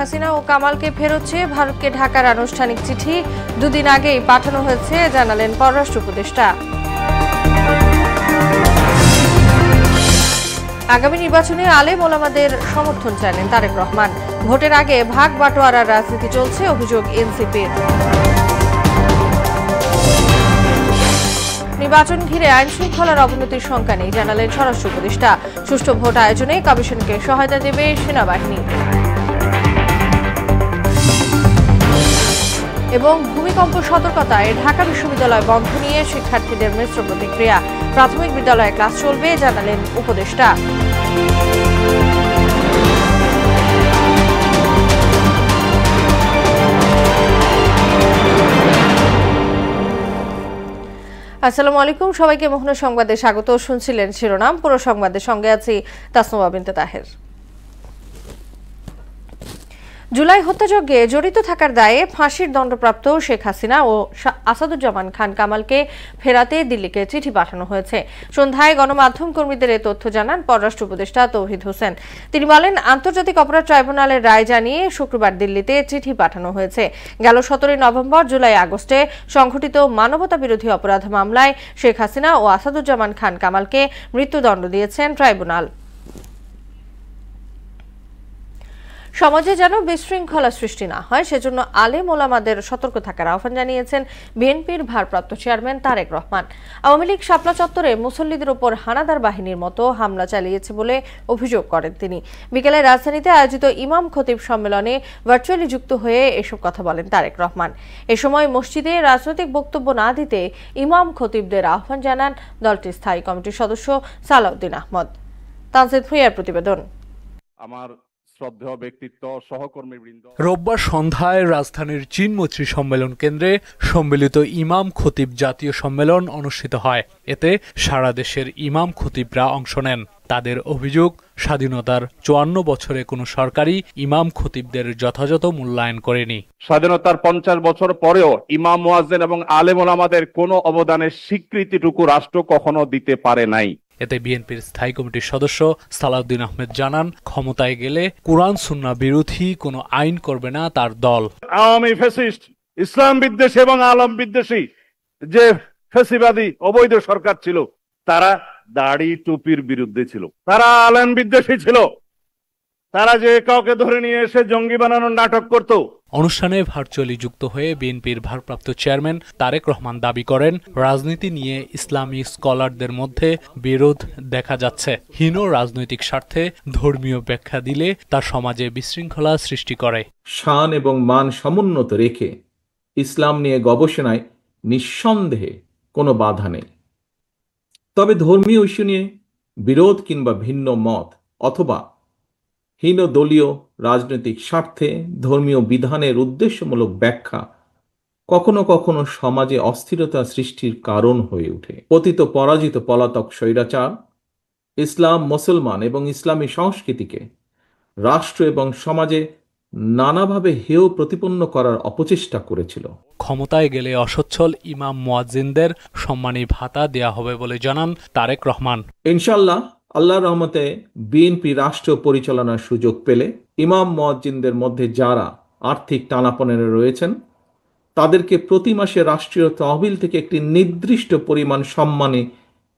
হাসিনা ও কামালকে ফেরত চেয়ে ভারতকে ঢাকার আনুষ্ঠানিক চিঠি দুদিন আগেই পাঠানো হয়েছে জানালেন পররাষ্ট্র উপদেষ্টা। আগামী নির্বাচনে আলেম ওলামাদের সমর্থন চাইলেন তারেক রহমান। ভোটের আগে ভাগ বাটোয়ারার রাজনীতি চলছে অভিযোগ এনসিপির। নির্বাচন ঘিরে আইন শৃঙ্খলার অবনতির শঙ্কা নেই জানালেন স্বরাষ্ট্র উপদেষ্টা। সুষ্ঠু ভোট আয়োজনে কমিশনকে সহায়তা দেবে সেনাবাহিনী। এবং ভূমিকম্প সতর্কতায় ঢাকা বিশ্ববিদ্যালয় বন্ধ নিয়ে শিক্ষার্থীদের মিশ্র প্রতিক্রিয়া। প্রাথমিক বিদ্যালয়ে ক্লাস চলবে জানালেন উপদেষ্টা। আসসালামু আলাইকুম, সবাইকে মোহনা সংবাদে স্বাগত। শুনছিলেন শিরোনাম, পুরো সংবাদের সঙ্গে আছি তাসনুবা বিনতে তাহের। জুলাই হত্যাযজ্ঞে জড়িত থাকার দায়ে ফাঁসির দণ্ডপ্রাপ্ত শেখ হাসিনা ও আসাদুজ্জামান খান কামালকে ফেরাতে দিল্লিকে চিঠি পাঠানো হয়েছে। সন্ধ্যায় গণমাধ্যম কর্মীদের এ তথ্য জানান পররাষ্ট্র উপদেষ্টা তৌহিদ হোসেন। তিনি বলেন, আন্তর্জাতিক অপরাধ ট্রাইব্যুনালের রায় জানিয়ে শুক্রবার দিল্লিতে চিঠি পাঠানো হয়েছে। গেল 17 নভেম্বর, জুলাই আগস্টে সংঘটিত মানবতা বিরোধী অপরাধ মামলায় শেখ হাসিনা ও আসাদুজ্জামান খান কামালকে মৃত্যুদণ্ড দিয়েছেন ট্রাইব্যুনাল। সমাজে যেন বিশৃঙ্খলা সৃষ্টি না হয় সেজন্য আলেম ওলামাদের সতর্ক থাকার আহ্বান জানিয়েছেন বিএনপির ভারপ্রাপ্ত চেয়ারম্যান তারেক রহমান। আওয়ামী লীগ শাপলা চত্বরে মুসল্লিদের উপর হানাদার বাহিনীর মতো হামলা চালিয়েছে বলে অভিযোগ করেন তিনি। বিকেলে রাজধানীতে আয়োজিত ইমাম খতিব সম্মেলনে ভার্চুয়ালি যুক্ত হয়ে এসব কথা বলেন তারেক রহমান। এ সময় মসজিদে রাজনৈতিক বক্তব্য না দিতে ইমাম খতিবদের আহ্বান জানান দলটির স্থায়ী কমিটির সদস্য সালাউদ্দিন আহমদ। তানজিদ ভুঁইয়ার প্রতিবেদন। রোববার সন্ধ্যায় রাজধানীর চীন মৈত্রী সম্মেলন কেন্দ্রে সম্মিলিত ইমাম খতিব জাতীয় সম্মেলন অনুষ্ঠিত হয়। এতে সারা দেশের ইমাম খতিবরা অংশ নেন। তাদের অভিযোগ, স্বাধীনতার 54 বছরে কোনো সরকারই ইমাম খতিবদের যথাযথ মূল্যায়ন করেনি। স্বাধীনতার 50 বছর পরেও ইমাম মুয়াজ্জিন এবং আলেম ওলামাদের কোনো অবদানের স্বীকৃতিটুকু রাষ্ট্র কখনো দিতে পারে নাই। এতে বিএনপির স্থায়ী কমিটির সদস্য সালাউদ্দিন আহমেদ জানান, ক্ষমতায় গেলে কোরআন সুন্নাহ বিরোধী কোনো আইন করবে না তার দল। আওয়ামী ফ্যাসিস্ট, ইসলাম বিদ্বেষী এবং আলম বিদ্বেষী যে ফ্যাসিবাদী অবৈধ সরকার ছিল, তারা দাড়ি টুপির বিরুদ্ধে ছিল, তারা আলেম বিদ্বেষী ছিল, তারা যে কাউকে ধরে নিয়ে এসে জঙ্গি বানানোর নাটক করত। অনুষ্ঠানে ভার্চুয়ালি যুক্ত হয়ে বিএনপির ভারপ্রাপ্ত চেয়ারম্যান তারেক রহমান দাবি করেন, রাজনীতি নিয়ে ইসলামী স্কলারদের মধ্যে বিরোধ দেখা যাচ্ছে। হীন রাজনৈতিক স্বার্থে ধর্মীয় ব্যাখ্যা দিলে তা সমাজে বিশৃঙ্খলা সৃষ্টি করে। শান এবং মান সমুন্নত রেখে ইসলাম নিয়ে গবেষণায় নিঃসন্দেহে কোনো বাধা নেই। তবে ধর্মীয় ইস্যু নিয়ে বিরোধ কিংবা ভিন্ন মত অথবা হীন দলীয় রাজনৈতিক স্বার্থে ধর্মীয় বিধানের উদ্দেশ্যমূলক ব্যাখ্যা কখনো কখনো সমাজে অস্থিরতা সৃষ্টির কারণ হয়ে ওঠে। পতিত পরাজিত পলাতক স্বৈরাচার ইসলাম, মুসলমান এবং ইসলামী সংস্কৃতিকে রাষ্ট্র এবং সমাজে নানাভাবে হেয় প্রতিপন্ন করার অপচেষ্টা করেছিল। ক্ষমতায় গেলে অসচ্ছল ইমাম মুয়াজ্জিনদের সম্মানী ভাতা দেয়া হবে বলে জানান তারেক রহমান। ইনশাআল্লাহ আল্লাহর রহমতে বিএনপি রাষ্ট্র পরিচালনার সুযোগ পেলে ইমাম মুয়াজ্জিনদের মধ্যে যারা আর্থিক টানাপোড়েনে রয়েছেন তাদেরকে প্রতি মাসে রাষ্ট্রীয় তহবিল থেকে একটি নির্দিষ্ট পরিমাণ সম্মানী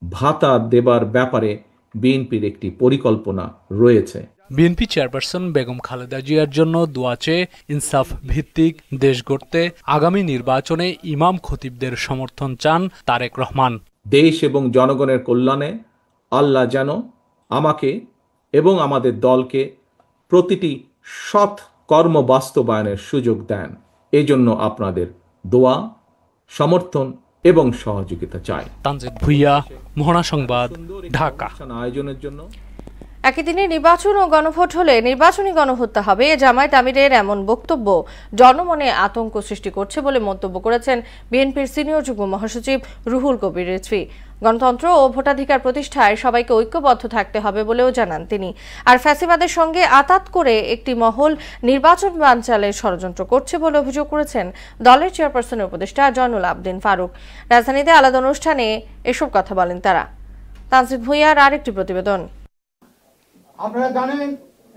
ভাতা দেবার ব্যাপারে বিএনপির একটি পরিকল্পনা রয়েছে। বিএনপি চেয়ারপারসন বেগম খালেদা জিয়ার জন্য দোয়া চেয়ে ইনসাফ ভিত্তিক দেশ গড়তে আগামী নির্বাচনে ইমাম খতিবদের সমর্থন চান তারেক রহমান। দেশ এবং জনগণের কল্যাণে আল্লাহ যেন আমাকে এবং আমাদের দলকে প্রতিটি সৎ কর্ম বাস্তবায়নের সুযোগ দেন, এজন্য আপনাদের দোয়া, সমর্থন এবং সহযোগিতা চাই। তানজিদ ভুঁইয়া, মোহনা সংবাদ, ঢাকা। আয়োজনের জন্য একই দিনে নির্বাচন ও গণভোট হলে নির্বাচনী গণহত্যা হবে, জামায়াত আমিরের এমন বক্তব্য জনমনে আতঙ্ক সৃষ্টি করছে বলে মন্তব্য করেছেন বিএনপির সিনিয়র যুগ্ম মহাসচিব রুহুল কবির রিজভী। গণতন্ত্র ও ভোটাধিকার প্রতিষ্ঠায় সবাইকে ঐক্যবদ্ধ থাকতে হবে বলেও জানান তিনি। আর ফ্যাসিবাদের সঙ্গে আতাত করে একটি মহল নির্বাচন বানচালের ষড়যন্ত্র করছে বলে অভিযোগ করেছেন দলের চেয়ারপারসনের উপদেষ্টা জয়নুল আবদিন ফারুক। রাজধানীতে আলাদা অনুষ্ঠানে এসব কথা বলেন তারা। তানজিদ ভুঁইয়ার আরেকটি প্রতিবেদন। আপনারা জানেন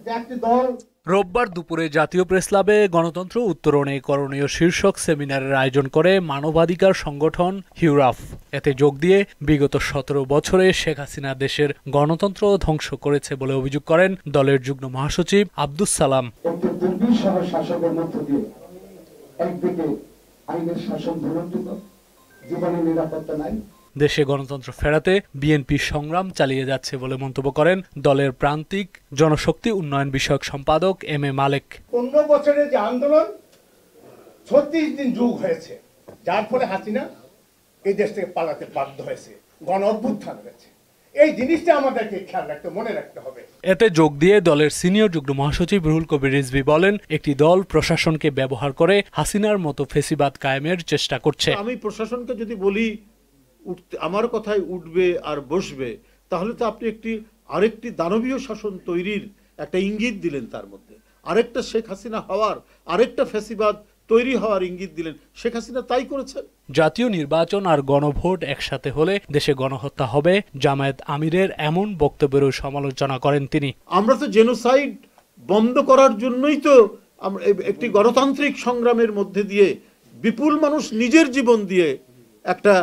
যে একটি দল রোববার দুপুরে জাতীয় প্রেসক্লাবে গণতন্ত্র উত্তরণে করণীয় শীর্ষক সেমিনারের আয়োজন করে মানবাধিকার সংগঠন হিউরাফ। এতে যোগ দিয়ে বিগত 17 বছরে শেখ হাসিনা দেশের গণতন্ত্র ধ্বংস করেছে বলে অভিযোগ করেন দলের যুগ্ম মহাসচিব আব্দুস সালাম। শাসকের মধ্য দিয়ে একদিকে আইনের শাসন ভুলণ্ঠিত, জীবনের নিরাপত্তা নাই, দেশে গণতন্ত্র ফেরাতে বিএনপি সংগ্রাম চালিয়ে যাচ্ছে বলে মন্তব্য করেন দলের প্রান্তিক জনশক্তি উন্নয়ন বিষয়ক সম্পাদক এম এ মালেক। 15 বছরের যে আন্দোলন 36 দিন যুগ হয়েছে, যার ফলে হাসিনা এই দেশ থেকে পালাতে বাধ্য হয়েছে, গণ অভ্যুত্থান হয়েছে। এই জিনিসটা আমাদেরকে খেয়াল রাখতে, মনে রাখতে হবে। এতে যোগ দিয়ে দলের সিনিয়র যুগ্ম মহাসচিব রুহুল কবির রিজভী বলেন, একটি দল প্রশাসনকে ব্যবহার করে হাসিনার মতো ফেসিবাদ কায়েমের চেষ্টা করছে। আমি প্রশাসনকে যদি বলি আমার কথায় উঠবে আর বসবে, তাহলে তো আপনি আরেকটি দানবীয় শাসন তৈরির একটা ইঙ্গিত দিলেন, তার মধ্যে আরেকটা শেখ হাসিনা হওয়ার, আরেকটা ফ্যাসিবাদ তৈরি হওয়ার ইঙ্গিত দিলেন। শেখ হাসিনা তাই করেছেন। জাতীয় নির্বাচন আর গণভোট একসাথে হলে দেশে গণহত্যা হবে, জামায়াত আমিরের এমন বক্তব্যেরও সমালোচনা করেন তিনি। আমরা তো জেনোসাইড বন্ধ করার জন্যই তো একটি গণতান্ত্রিক সংগ্রামের মধ্যে দিয়ে বিপুল মানুষ নিজের জীবন দিয়ে একটা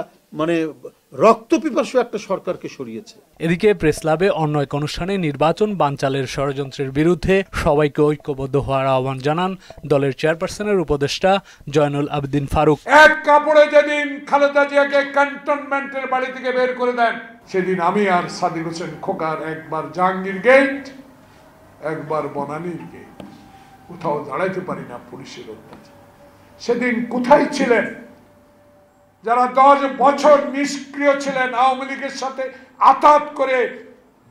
রক্তপিপাসু একটা সরকারকে সরিয়েছে। এদিকে প্রেসক্লাবে অন্য এক অনুষ্ঠানে নির্বাচন বানচালের ষড়যন্ত্রের বিরুদ্ধে সবাইকে ঐক্যবদ্ধ হওয়ার আহ্বান জানান দলের চেয়ারপারসনের উপদেষ্টা জয়নুল আবেদিন ফারুক। এক কাপড়ে যেদিন খালেদা জিয়াকে ক্যান্টনমেন্টের বাড়ি থেকে বের করে দেন, সেদিন আমি আর সাদিক হোসেন খোকার একবার জাহাঙ্গীর গেট, একবার বনানীর গেট, কোথাও দাঁড়াইতে পারি না পুলিশের অত্যাচার। সেদিন কোথায় ছিলেন যারা 10 বছর নিষ্ক্রিয় ছিলেন, আওয়ামী লীগের সাথে আতাত করে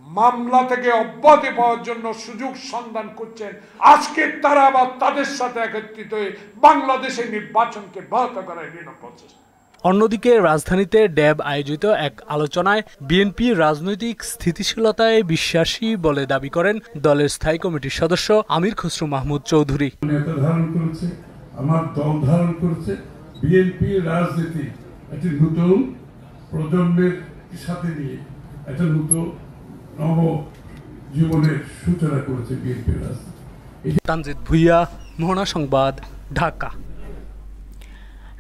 মামলা থেকে অব্যাহতি পাওয়ার জন্য সুযোগ সন্ধান করছেন? আজকে তারা আবার তাদের সাথে একত্রিত হয়ে বাংলাদেশের নির্বাচনকে ব্যাহত করার প্রচেষ্টা। অন্যদিকে রাজধানীতে ড্যাব আয়োজিত এক আলোচনায় বিএনপি রাজনৈতিক স্থিতিশীলতায় বিশ্বাসী বলে দাবি করেন দলের স্থায়ী কমিটির সদস্য আমির খসরু মাহমুদ চৌধুরী। আমার দল ধারণ করেছে, বিএনপি রাজনীতি একটি নতুন প্রজন্মের সাথে নিয়ে একটা নতুন নব জীবনের সূচনা করেছে বিএনপি রাজনীতি। তানজিদ ভুইয়া, মোহনা সংবাদ, ঢাকা।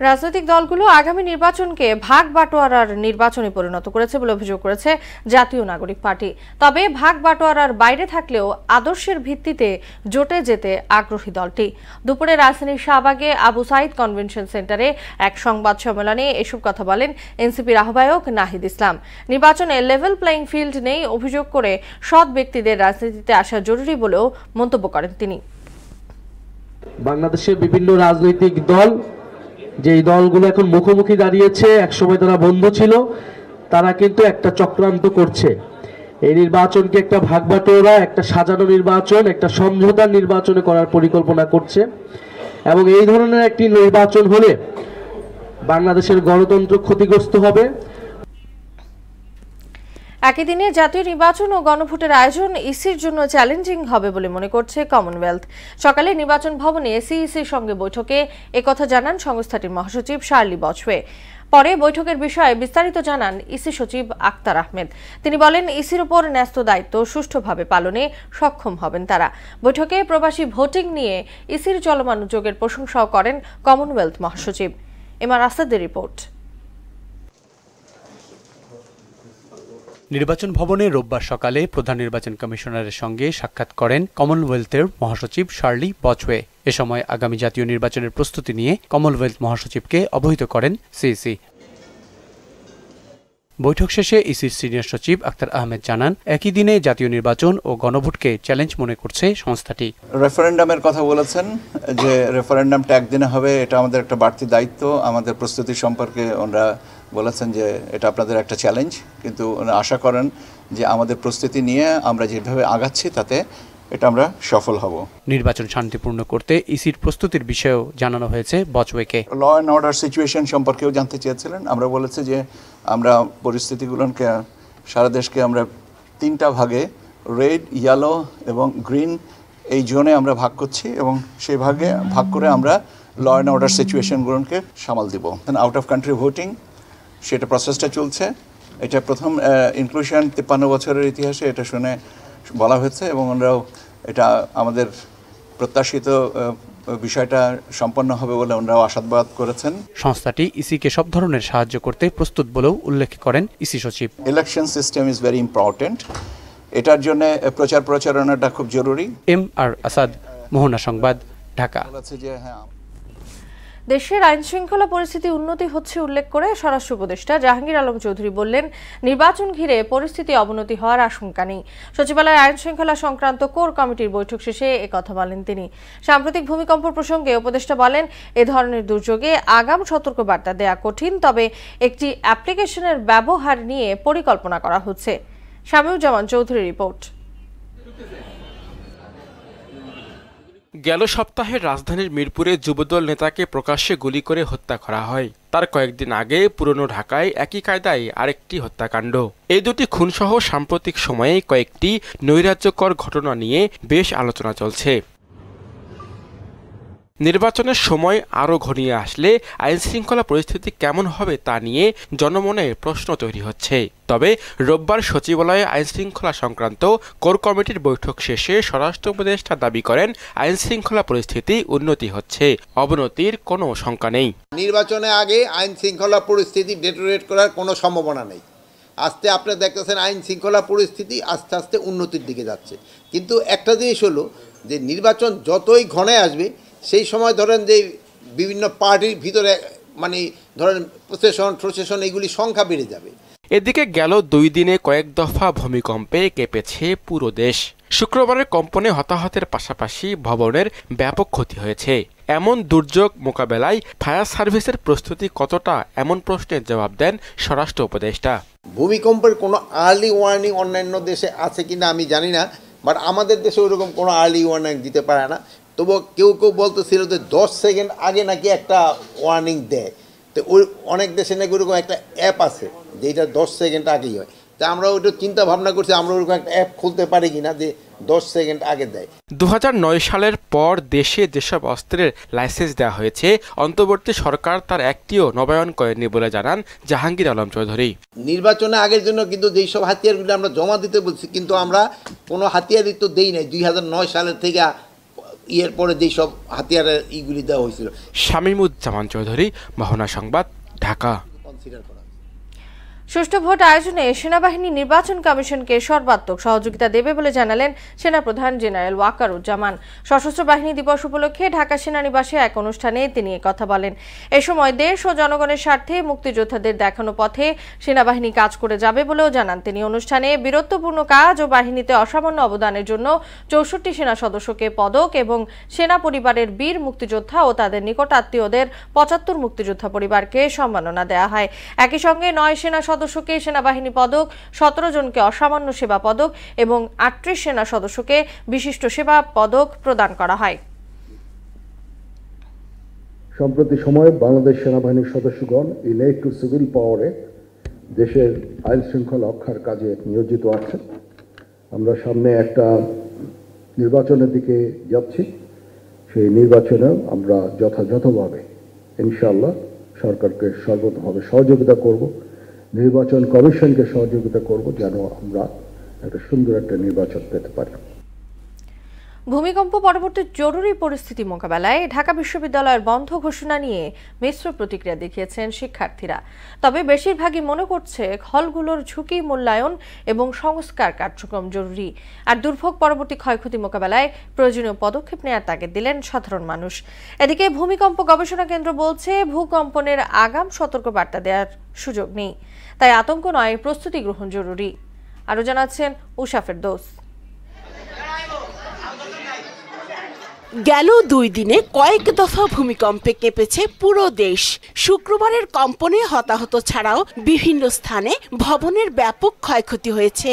রাজনৈতিক দলগুলো আগামী নির্বাচনকে ভাগ বাটোয়ারার নির্বাচনে পরিণত করেছে বলে অভিযোগ করেছে জাতীয় নাগরিক পার্টি। তবে ভাগ বাটোয়ারার বাইরে থাকলেও আদর্শের ভিত্তিতে জোটে যেতে আগ্রহী দলটি। দুপুরে রাজধানীর শাহবাগে আবু সাইদ কনভেনশন সেন্টারে এক সংবাদ সম্মেলনে এসব কথা বলেন এনসিপির আহ্বায়ক নাহিদ ইসলাম। নির্বাচনে লেভেল প্লেইং ফিল্ড নেই অভিযোগ করে সৎ ব্যক্তিদের রাজনীতিতে আসা জরুরি বলেও মন্তব্য করেন তিনি। বাংলাদেশের বিভিন্ন রাজনৈতিক দল, যেই দলগুলো এখন মুখোমুখি দাঁড়িয়েছে, একসময় তারা বন্ধু ছিল, তারা কিন্তু একটা চক্রান্ত করছে। এই নির্বাচনকে একটা ভাগবাটোয়ারা, একটা সাজানো নির্বাচন, একটা সমঝোতার নির্বাচনে করার পরিকল্পনা করছে। এবং এই ধরনের একটি নির্বাচন হলে বাংলাদেশের গণতন্ত্র ক্ষতিগ্রস্ত হবে। একই দিনে জাতীয় নির্বাচন ও গণভোটের আয়োজন ইসির জন্য চ্যালেঞ্জিং হবে বলে মনে করছে কমনওয়েলথ। সকালে নির্বাচন ভবনে সিইসির সঙ্গে বৈঠকে একথা জানান সংস্থাটির মহাসচিব শার্লি বচওয়ে। পরে বৈঠকের বিষয়ে বিস্তারিত জানান ইসি সচিব আক্তার আহমেদ। তিনি বলেন, ইসির উপর ন্যস্ত দায়িত্ব সুষ্ঠুভাবে পালনে সক্ষম হবেন তারা। বৈঠকে প্রবাসী ভোটিং নিয়ে ইসির চলমান উদ্যোগের প্রশংসাও করেন কমনওয়েলথ মহাসচিব। এমআর আসাদের রিপোর্ট। নির্বাচন ভবনে রোববার সকালে প্রধান নির্বাচন কমিশনারের সঙ্গে সাক্ষাৎ করেন কমনওয়েলথের মহাসচিব শার্লি বচওয়ে। এ সময় আগামী জাতীয় নির্বাচনের প্রস্তুতি নিয়ে কমনওয়েলথ মহাসচিবকে অবহিত করেন সিইসি। বৈঠক শেষে ইসির সিনিয়র সচিব আক্তার আহমেদ জানান, একই দিনে জাতীয় নির্বাচন ও গণভোটকে চ্যালেঞ্জ মনে করছে সংস্থাটি। রেফারেন্ডামের কথা বলেছেন যে রেফারেন্ডামটা একদিনে হবে, এটা আমাদের একটা বাড়তি দায়িত্ব। আমাদের প্রস্তুতি সম্পর্কে ওনারা বলেছেন যে এটা আপনাদের একটা চ্যালেঞ্জ, কিন্তু আশা করেন যে আমাদের প্রস্তুতি নিয়ে আমরা যেভাবে আগাচ্ছি তাতে এটা আমরা সফল হব। নির্বাচন শান্তিপূর্ণ করতে ইসির প্রস্তুতির বিষয়েও জানানো হয়েছে বচওয়েকে। ল অ্যান্ড অর্ডার সিচুয়েশন সম্পর্কেও জানতে চেয়েছিলেন। আমরা বলেছি যে আমরা পরিস্থিতিগুলোকে সারা দেশকে আমরা 3টা ভাগে, রেড, ইয়েলো এবং গ্রিন, এই জোনে আমরা ভাগ করছি এবং সেই ভাগে ভাগ করে আমরা ল অ্যান্ড অর্ডার সিচুয়েশনগুলোকে সামাল দিব। আউট অফ কান্ট্রি ভোটিং, সেটা প্রসেসটা চলছে। এটা প্রথম ইনক্লুশন 53 বছরের ইতিহাসে এটা শুনে বলা হয়েছে এবং আমরাও এটা আমাদের প্রত্যাশিত বিষয়টা সম্পন্ন হবে বলে ওনারাও আশাবাদ করেছেন। সংস্থাটি ইসিকে সব ধরনের সাহায্য করতে প্রস্তুত বলেও উল্লেখ করেন ইসি সচিব। Election system is very important, এটার জন্য প্রচার প্রচারণাটা খুব জরুরি। MR আসাদ, মোহনা সংবাদ, ঢাকা। দেশের আইন শৃঙ্খলা পরিস্থিতি উন্নতি হচ্ছে উল্লেখ করে স্বরাষ্ট্র উপদেষ্টা জাহাঙ্গীর আলম চৌধুরী বললেন, নির্বাচন ঘিরে পরিস্থিতি অবনতি হওয়ার আশঙ্কা নেই। সচিবালয়ের আইন শৃঙ্খলা সংক্রান্ত কোর কমিটির বৈঠক শেষে একথা বলেন তিনি। সাম্প্রতিক ভূমিকম্প প্রসঙ্গে উপদেষ্টা বলেন, এ ধরনের দুর্যোগে আগাম সতর্কবার্তা দেয়া কঠিন, তবে একটি অ্যাপ্লিকেশনের ব্যবহার নিয়ে পরিকল্পনা করা হচ্ছে। শামীউজ্জামান চৌধুরীর রিপোর্ট। গেল সপ্তাহে রাজধানীর মিরপুরে যুবদল নেতাকে প্রকাশ্যে গুলি করে হত্যা করা হয়। তার কয়েকদিন আগে পুরনো ঢাকায় একই কায়দায় আরেকটি হত্যাকাণ্ড। এই দুটি খুনসহ সাম্প্রতিক সময়ে কয়েকটি নৈরাজ্যকর ঘটনা নিয়ে বেশ আলোচনা চলছে। নির্বাচনের সময় আরও ঘনিয়ে আসলে আইনশৃঙ্খলা পরিস্থিতি কেমন হবে তা নিয়ে জনমনে প্রশ্ন তৈরি হচ্ছে। তবে রোববার সচিবালয়ে আইনশৃঙ্খলা সংক্রান্ত কোর কমিটির বৈঠক শেষে স্বরাষ্ট্র উপদেষ্টা দাবি করেন, আইনশৃঙ্খলা পরিস্থিতি উন্নতি হচ্ছে, অবনতির কোনো শঙ্কা নেই। নির্বাচনের আগে আইনশৃঙ্খলা পরিস্থিতি ডেটোরেট করার কোনো সম্ভাবনা নেই। আস্তে আপনারা দেখতেছেন আইন শৃঙ্খলা পরিস্থিতি আস্তে আস্তে উন্নতির দিকে যাচ্ছে। কিন্তু একটা জিনিস হলো যে নির্বাচন যতই ঘনে আসবে, সেই সময় ধরেন যে বিভিন্ন পার্টির ভিতরে মানে ধরেন প্রসেশন এগুলি সংখ্যা বেড়ে যাবে। এদিকে গেল 2 দিনে কয়েক দফা ভূমিকম্পে কেঁপেছে পুরো দেশ। শুক্রবারের কম্পনে হতাহতের পাশাপাশি ভবনের ব্যাপক ক্ষতি হয়েছে। এমন দুর্যোগ মোকাবেলায় ফায়ার সার্ভিসের প্রস্তুতি কতটা, এমন প্রশ্নের জবাব দেন স্বরাষ্ট্র উপদেষ্টা। ভূমিকম্পের কোনো আর্লি ওয়ার্নিং অন্যান্য দেশে আছে কিনা আমি জানি না, বাট আমাদের দেশে ওইরকম কোনো আর্লি ওয়ার্নিং দিতে পারে না। তবু কেউ কেউ বলতেছিল যে 10 সেকেন্ড আগে নাকি একটা ওয়ার্নিং দেয়। তো ওই অনেক দেশে নাকি ওরকম একটা অ্যাপ আছে যেটা 10 সেকেন্ড আগেই হয়। তা আমরা ওইটা চিন্তা ভাবনা করছি আমরা ওরকম একটা অ্যাপ খুলতে পারি কিনা যে 10 সেকেন্ড আগে দেয়। 2009 সালের পর দেশে যেসব অস্ত্রের লাইসেন্স দেওয়া হয়েছে, অন্তর্বর্তী সরকার তার একটিও নবায়ন করেনি বলে জানান জাহাঙ্গীর আলম চৌধুরী। নির্বাচনে আগের জন্য কিন্তু যেই সব হাতিয়ারগুলো আমরা জমা দিতে বলছি, কিন্তু আমরা কোনো হাতিয়ারই তো দেই নাই। 2009 সালের থেকে এর পরে যেই সব হাতিয়ারের ইগুলি দেওয়া হয়েছিল। শামীমুজ্জামান চৌধুরী, মোহনা সংবাদ, ঢাকা। সুষ্ঠু ভোট আয়োজনে সেনাবাহিনী নির্বাচন কমিশনকে সর্বাত্মক সহযোগিতা দেবে বলে জানালেন সেনাপ্রধান জেনারেল ওয়াকারুজ্জামান। সশস্ত্র বাহিনী দিবস উপলক্ষে ঢাকা সেনানিবাসে এক অনুষ্ঠানে তিনি কথা বলেন। এ সময় দেশ ও জনগণের স্বার্থে মুক্তিযোদ্ধাদের দেখানো পথে সেনাবাহিনী কাজ করে যাবে বলেও জানান তিনি। অনুষ্ঠানে বীরত্বপূর্ণ কাজ ও বাহিনীতে অসামান্য অবদানের জন্য 64 সেনা সদস্যকে পদক এবং সেনা পরিবারের বীর মুক্তিযোদ্ধা ও তাদের নিকট আত্মীয়দের 75 মুক্তিযোদ্ধা পরিবারকে সম্মাননা দেওয়া হয়। একই সঙ্গে 9 সেনা সদস্যকে সেনাবাহিনী পদক, 17 জনকে অসামান্য সেবা পদক এবং 38 সেনা সদস্যকে বিশিষ্ট সেবা পদক প্রদান করা হয়। সম্প্রতি সময়ে বাংলাদেশ সেনাবাহিনীর সদস্যগণ ইনেট টু সিভিল পাওয়ারে দেশের আইন শৃঙ্খলা রক্ষার কাজে নিয়োজিত আছেন। আমরা সামনে একটা নির্বাচনের দিকে যাচ্ছি। সেই নির্বাচনে আমরা যথাযথভাবে ইনশাআল্লাহ সরকারকে সর্বতভাবে সহযোগিতা করব, নির্বাচন কমিশনকে সহযোগিতা করব, যেন আমরা একটা সুন্দর একটা নির্বাচন পেতে পারি। ভূমিকম্প পরবর্তী জরুরি পরিস্থিতি মোকাবেলায় ঢাকা বিশ্ববিদ্যালয়ের বন্ধ ঘোষণা নিয়ে মিশ্র প্রতিক্রিয়া দেখিয়েছেন শিক্ষার্থীরা। তবে বেশিরভাগই মনে করছে হলগুলোর ঝুঁকি মূল্যায়ন এবং সংস্কার কার্যক্রম জরুরি। আর দুর্ভোগ পরবর্তী ক্ষয়ক্ষতি মোকাবেলায় প্রয়োজনীয় পদক্ষেপ নেওয়ার তাগিদ দিলেন সাধারণ মানুষ। এদিকে ভূমিকম্প গবেষণা কেন্দ্র বলছে, ভূকম্পনের আগাম সতর্কবার্তা দেওয়ার সুযোগ নেই, তাই আতঙ্ক নয়, প্রস্তুতি গ্রহণ জরুরি। আরও জানাচ্ছেন উষা ফেরদৌস। গেল 2 দিনে কয়েক দফা ভূমিকম্পে কেঁপেছে পুরো দেশ। শুক্রবারের কম্পনে হতাহত ছাড়াও বিভিন্ন স্থানে ভবনের ব্যাপক ক্ষয়ক্ষতি হয়েছে।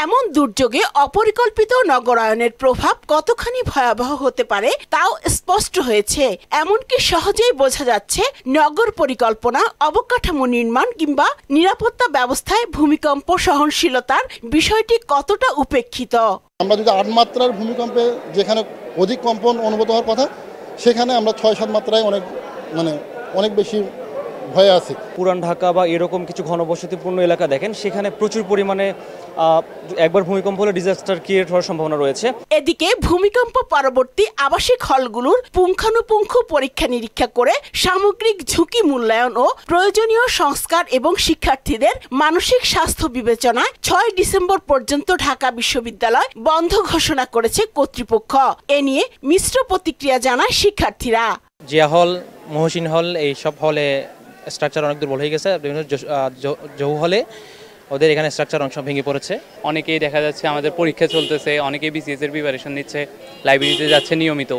এমন দুর্যোগে অপরিকল্পিত নগরায়নের প্রভাব কতখানি ভয়াবহ হতে পারে তাও স্পষ্ট হয়েছে। এমনকি সহজেই বোঝা যাচ্ছে নগর পরিকল্পনা, অবকাঠামো নির্মাণ কিংবা নিরাপত্তা ব্যবস্থায় ভূমিকম্প সহনশীলতার বিষয়টি কতটা উপেক্ষিত। আমরা যদি 8 মাত্রার ভূমিকম্পে যেখানে অধিক কম্পন অনুভূত হওয়ার কথা, সেখানে আমরা 6-7 মাত্রায় অনেক বেশি ভয়ে আছি। পুরান ঢাকা বা এরকম কিছু ঘনবসতিপূর্ণ এলাকা দেখেন, সেখানে প্রচুর পরিমাণে একবার ভূমিকম্প হলে ডিজাস্টার ক্রিয়েট হওয়ার সম্ভাবনা রয়েছে। এদিকে ভূমিকম্প পরবর্তী আবাসিক হলগুলোর পুঙ্খানুপুঙ্খ পরীক্ষা নিরীক্ষা করে সামগ্রিক ঝুঁকি মূল্যায়ন ও প্রয়োজনীয় সংস্কার এবং শিক্ষার্থীদের মানসিক স্বাস্থ্য বিবেচনায় 6 ডিসেম্বর পর্যন্ত ঢাকা বিশ্ববিদ্যালয় বন্ধ ঘোষণা করেছে কর্তৃপক্ষ। এ নিয়ে মিশ্র প্রতিক্রিয়া জানায় শিক্ষার্থীরা। জিয়া হল, মহসিন হল, এই সব হলে স্ট্রাকচার অনেক দূর হয়ে গেছে। জহু হলে ওদের এখানে স্ট্রাকচার অংশ ভেঙে পড়েছে। অনেকেই দেখা যাচ্ছে আমাদের পরীক্ষা চলতেছে, অনেকেই বিসিএস এর প্রিপারেশন নিচ্ছে, লাইব্রেরিতে যাচ্ছে নিয়মিত,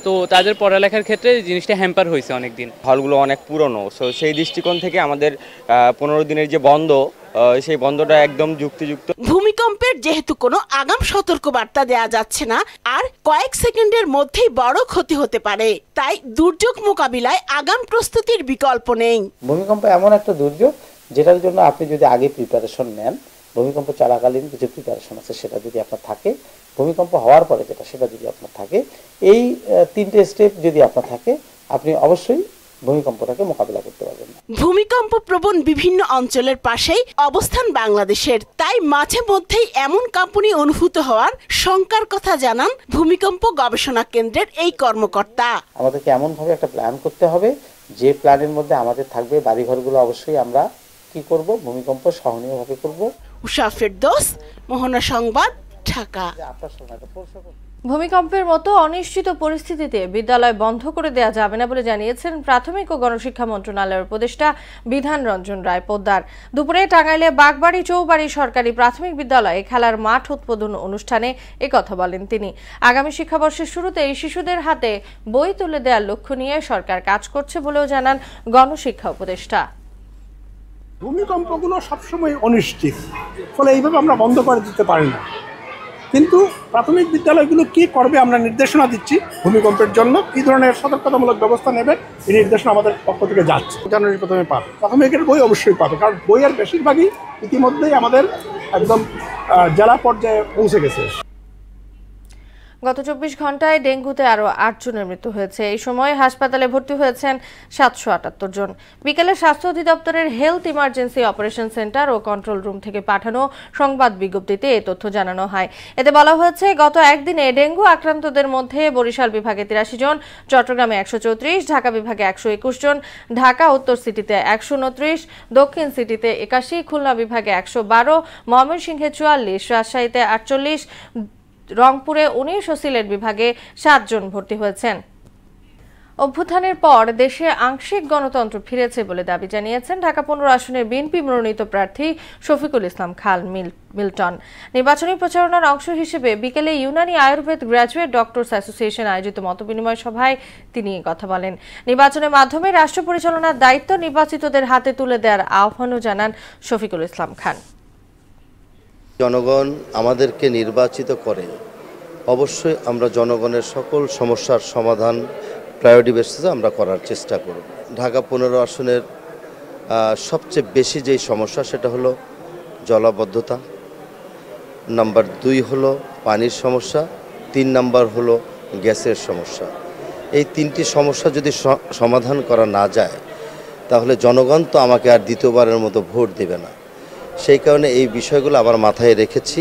তো তাদের পড়ালেখার ক্ষেত্রে জিনিসটা হ্যাম্পার হয়েছে অনেকদিন। হলগুলো অনেক পুরনো, সো সেই দৃষ্টিকোণ থেকে আমাদের 15 দিনের যে বন্ধ, সেই বন্ধটা একদম যুক্তিযুক্ত। ভূমিকম্পের যেহেতু কোনো আগাম সতর্কবার্তা দেয়া যাচ্ছে না, আর কয়েক সেকেন্ডের মধ্যেই বড় ক্ষতি হতে পারে, তাই দুর্যোগ মোকাবিলায় আগাম প্রস্তুতির বিকল্প নেই। ভূমিকম্প এমন একটা দুর্যোগ যেটার জন্য আপনি যদি আগে প্রিপারেশন নেন, ভূমিকম্প চলাকালীন কিছু প্রিপারেশন আছে সেটা যদি আপনার থাকে, ভূমিকম্প হওয়ার পরে সেটা যদি আপনার থাকে, এই 3টে স্টেপ যদি আপনার থাকে, আপনি অবশ্যই ভূমিকম্পটাকে মোকাবিলা করতে পারবেন। ভূমিকম্প প্রবণ বিভিন্ন অঞ্চলের পাশেই অবস্থান বাংলাদেশের, তাই মাঝে মধ্যেই এমন কাঁপুনি অনুভূত হওয়ার শঙ্কার কথা জানান ভূমিকম্প গবেষণা কেন্দ্রের এই কর্মকর্তা। আমাদেরকে এমনভাবে একটা প্ল্যান করতে হবে যে প্ল্যানের মধ্যে আমাদের থাকবে বাড়িঘরগুলো অবশ্যই আমরা কি করব, ভূমিকম্প সহনীয়ভাবে করব। উষা ফেরদৌস, মোহনা সংবাদ, ঢাকা। ভূমিকম্পের মতো অনিশ্চিত পরিস্থিতিতে বিদ্যালয় বন্ধ করে দেওয়া যাবে না বলে জানিয়েছেন প্রাথমিক ও গণশিক্ষা মন্ত্রণালয়ের উপদেষ্টা বিধান রঞ্জন রায় পোদ্দার। দুপুরে টাঙ্গাইলে বাগবাড়ি চৌবাড়ি সরকারি প্রাথমিক বিদ্যালয়ে খেলার মাঠ উদ্বোধন অনুষ্ঠানে একথা বলেন তিনি। আগামী শিক্ষাবর্ষের শুরুতেই শিশুদের হাতে বই তুলে দেওয়ার লক্ষ্য নিয়ে সরকার কাজ করছে বলেও জানান গণশিক্ষা উপদেষ্টা। ভূমিকম্পগুলো সবসময় অনিশ্চিত, ফলে এইভাবে আমরা বন্ধ করে দিতে পারি না, কিন্তু প্রাথমিক বিদ্যালয়গুলো কি করবে আমরা নির্দেশনা দিচ্ছি। ভূমিকম্পের জন্য কি ধরনের সতর্কতামূলক ব্যবস্থা নেবে এই নির্দেশনা আমাদের পক্ষ থেকে যাচ্ছে। জানুয়ারি প্রথমে পাবে, প্রাথমিকের বই অবশ্যই পাবে, কারণ বইয়ের বেশিরভাগই ইতিমধ্যেই আমাদের একদম জেলা পর্যায়ে পৌঁছে গেছে। গত 24 ঘন্টায় ডেঙ্গুতে আরও 8 জনের মৃত্যু হয়েছে। এই সময় হাসপাতালে ভর্তি হয়েছেন 778 জন। বিকেলে স্বাস্থ্য অধিদপ্তরের হেলথ ইমার্জেন্সি অপারেশন সেন্টার ও কন্ট্রোল রুম থেকে পাঠানো সংবাদ বিজ্ঞপ্তিতে এই তথ্য জানানো হয়। এতে বলা হয়েছে, গত একদিনে ডেঙ্গু আক্রান্তদের মধ্যে বরিশাল বিভাগে 83 জন, চট্টগ্রামে 134, ঢাকা বিভাগে 121 জন, ঢাকা উত্তর সিটিতে 129, দক্ষিণ সিটিতে 81, খুলনা বিভাগে 112, ময়মনসিংহে 44, রাজশাহীতে 48, রংপুরে 19 ও সিলেট বিভাগে 7 জন ভর্তি হয়েছেন। অভ্যুত্থানের পর দেশে আংশিক গণতন্ত্র ফিরেছে বলে দাবি জানিয়েছেন ঢাকা 15 আসনের বিএনপি মনোনীত প্রার্থী শফিকুল ইসলাম খান মিল্টন। নির্বাচনী প্রচারণার অংশ হিসেবে বিকেলে Unani Ayurveda graduate doctors association আয়োজিত মতবিনিময় সভায় তিনি কথা বলেন। নির্বাচনের মাধ্যমে রাষ্ট্র পরিচালনার দায়িত্ব নির্বাচিতদের হাতে তুলে দেওয়ার আহ্বানও জানান শফিকুল ইসলাম খান। জনগণ আমাদেরকে নির্বাচিত করে, অবশ্যই আমরা জনগণের সকল সমস্যার সমাধান প্রায়োরিটি বেসিসে আমরা করার চেষ্টা করব। ঢাকা 15 আসনের সবচেয়ে বেশি যেই সমস্যা সেটা হলো জলাবদ্ধতা, নাম্বার 2 হলো পানির সমস্যা, 3 নাম্বার হলো গ্যাসের সমস্যা। এই 3টি সমস্যা যদি সমাধান করা না যায় তাহলে জনগণ তো আমাকে আর দ্বিতীয়বারের মতো ভোট দেবে না। সেই কারণে এই বিষয়গুলো আবার মাথায় রেখেছি।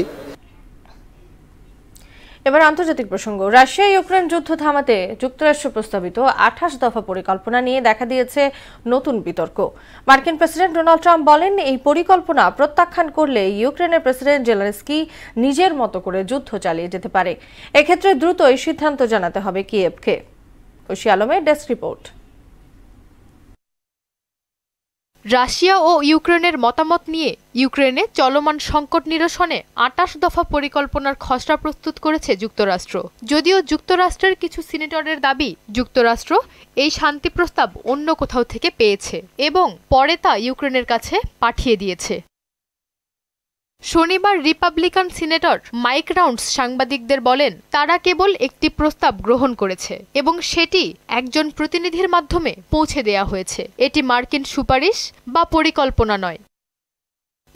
এবার আন্তর্জাতিক প্রসঙ্গ। রাশিয়া ইউক্রেন যুদ্ধ থামাতে যুক্তরাষ্ট্র প্রস্তাবিত 28 দফা পরিকল্পনা নিয়ে দেখা দিয়েছে নতুন বিতর্ক। মার্কিন প্রেসিডেন্ট ডোনাল্ড ট্রাম্প বলেন, এই পরিকল্পনা প্রত্যাখ্যান করলে ইউক্রেনের প্রেসিডেন্ট জেলেনস্কি নিজের মতো করে যুদ্ধ চালিয়ে যেতে পারে। এক্ষেত্রে দ্রুতই সিদ্ধান্ত জানাতে হবে কিয়েভকে। ঐশী আলমের ডেস্ক রিপোর্ট। রাশিয়া ও ইউক্রেনের মতামত নিয়ে ইউক্রেনে চলমান সংকট নিরসনে 28 দফা পরিকল্পনার খসড়া প্রস্তুত করেছে যুক্তরাষ্ট্র। যদিও যুক্তরাষ্ট্রের কিছু সিনেটরের দাবি, যুক্তরাষ্ট্র এই শান্তি প্রস্তাব অন্য কোথাও থেকে পেয়েছে এবং পরে তা ইউক্রেনের কাছে পাঠিয়ে দিয়েছে। শনিবার রিপাবলিকান সিনেটর মাইক রাউন্ডস সাংবাদিকদের বলেন, তারা কেবল একটি প্রস্তাব গ্রহণ করেছে এবং সেটি একজন প্রতিনিধির মাধ্যমে পৌঁছে দেয়া হয়েছে। এটি মার্কিন সুপারিশ বা পরিকল্পনা নয়।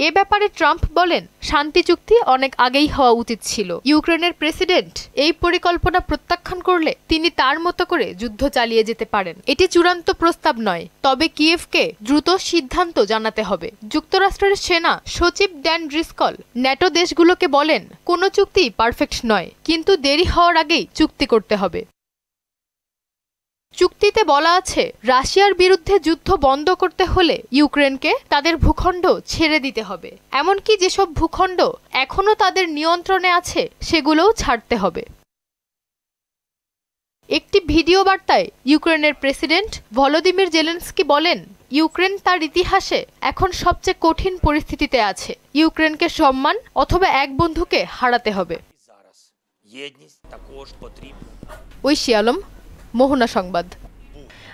এ ব্যাপারে ট্রাম্প বলেন, শান্তি চুক্তি অনেক আগেই হওয়া উচিত ছিল। ইউক্রেনের প্রেসিডেন্ট এই পরিকল্পনা প্রত্যাখ্যান করলে তিনি তার মতো করে যুদ্ধ চালিয়ে যেতে পারেন। এটি চূড়ান্ত প্রস্তাব নয়, তবে কিয়েভকে দ্রুত সিদ্ধান্ত জানাতে হবে। যুক্তরাষ্ট্রের সেনা সচিব ড্যান ড্রিসকল ন্যাটো দেশগুলোকে বলেন, কোনো চুক্তি পারফেক্ট নয়, কিন্তু দেরি হওয়ার আগেই চুক্তি করতে হবে। চুক্তিতে বলা আছে, রাশিয়ার বিরুদ্ধে যুদ্ধ বন্ধ করতে হলে ইউক্রেনকে তাদের ভূখণ্ড ছেড়ে দিতে হবে। এমনকি যেসব ভূখণ্ড এখনো তাদের নিয়ন্ত্রণে আছে সেগুলোও ছাড়তে হবে। একটি ভিডিও বার্তায় ইউক্রেনের প্রেসিডেন্ট ভলোদিমির জেলেনস্কি বলেন, ইউক্রেন তার ইতিহাসে এখন সবচেয়ে কঠিন পরিস্থিতিতে আছে। ইউক্রেনকে সম্মান অথবা এক বন্ধুকে হারাতে হবে। ঐশী আলম, মোহনা সংবাদ।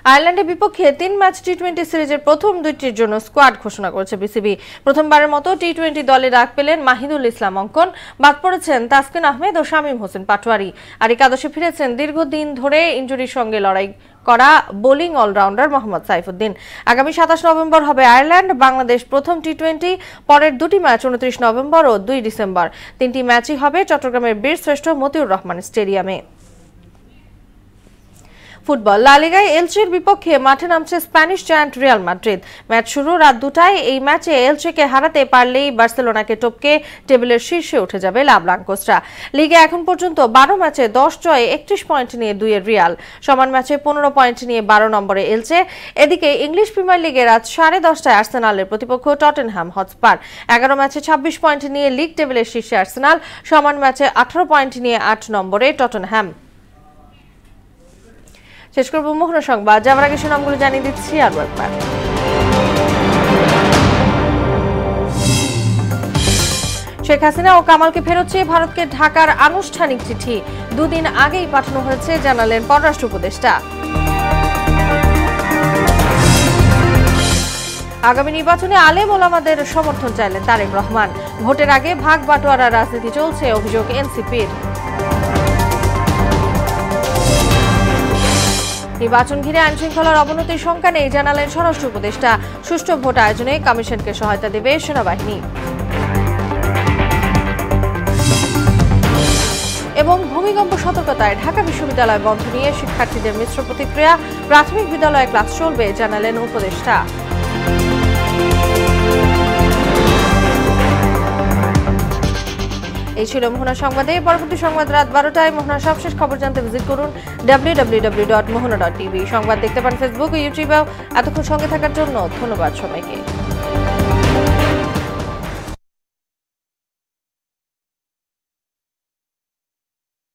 আয়ারল্যান্ডের বিপক্ষে 3 ম্যাচ টি-20 সিরিজের প্রথম দুইটির জন্য স্কোয়াড ঘোষণা করেছে বিসিবি। প্রথমবারের মতো টি-20 দলে ডাক পেলেন মাহিদুল ইসলাম অঙ্কন, বাদ পড়েছেন তাসকিন আহমেদ ও শামীম হোসেন পাটোয়ারি। আর একাদশে ফিরেছেন দীর্ঘদিন ধরে ইনজুরির সঙ্গে লড়াই করা বোলিং অলরাউন্ডার মোহাম্মদ সাইফুদ্দিন। আগামী 27 নভেম্বর হবে আয়ারল্যান্ড বাংলাদেশ প্রথম টি-20। পরের দুটি ম্যাচ 29 নভেম্বর ও 2 ডিসেম্বর। 3টি ম্যাচই হবে চট্টগ্রামের বীরশ্রেষ্ঠ মতিউর রহমান স্টেডিয়ামে। ফুটবল, লা লিগায় এলচের বিপক্ষে মাঠে নামছে Spanish giant Real Madrid. Match শুরু রাত 2টায়। এই ম্যাচে এলচেকে হারাতে পারলেই বার্সেলোনাকে টপকে টেবিলের শীর্ষে উঠে যাবে লা ব্লাঙ্কোসরা। লিগে এখন পর্যন্ত 12 ম্যাচে 10 জয়ে 31 পয়েন্ট নিয়ে 2-এর রিয়াল, সমান ম্যাচে 15 পয়েন্ট নিয়ে 12 নম্বরে এলচে। এদিকে ইংলিশ প্রিমিয়ার লিগে রাত 10:30টায় আর্সেনালের প্রতিপক্ষ টটেনহ্যাম হটস্পার। 11 ম্যাচে 26 পয়েন্ট নিয়ে লিগ টেবিলের শীর্ষে আর্সেনাল, সমান ম্যাচে 18 পয়েন্ট নিয়ে 8 নম্বরে টটেনহ্যাম। শেষ করব মোহনা সংবাদ। যাওয়ার আগে শিরোনামগুলো জানিয়ে দিচ্ছি আরও একবার। শেখ হাসিনা ও কামালকে ফেরত চেয়ে ভারতকে ঢাকার আনুষ্ঠানিক চিঠি 2 দিন আগেই পাঠানো হয়েছে, জানালেন পররাষ্ট্র উপদেষ্টা। আগামী নির্বাচনে আলেম ওলামাদের সমর্থন চাইলেন তারেক রহমান। ভোটের আগে ভাগ বাটোয়ারা রাজনীতি চলছে, অভিযোগ এনসিপির। নির্বাচন ঘিরে আইন শৃঙ্খলার অবনতির শঙ্কা নেই, জানালেন স্বরাষ্ট্র উপদেষ্টা। সুষ্ঠু ভোট আয়োজনে কমিশনকে সহায়তা দেবে সেনাবাহিনী। এবং ভূমিকম্প সতর্কতায় ঢাকা বিশ্ববিদ্যালয় বন্ধ নিয়ে শিক্ষার্থীদের মিশ্র প্রতিক্রিয়া। প্রাথমিক বিদ্যালয়ে ক্লাস চলবে, জানালেন উপদেষ্টা। এই ছিল মোহনা সংবাদে। পরবর্তী সংবাদ রাত 12টায়। মোহনার সবশেষ খবর জানতে ভিজিট করুন www.mohana.tv। সংবাদ দেখতে পান ফেসবুক ও ইউটিউবেও। এতক্ষণ সঙ্গে থাকার জন্য ধন্যবাদ সবাইকে।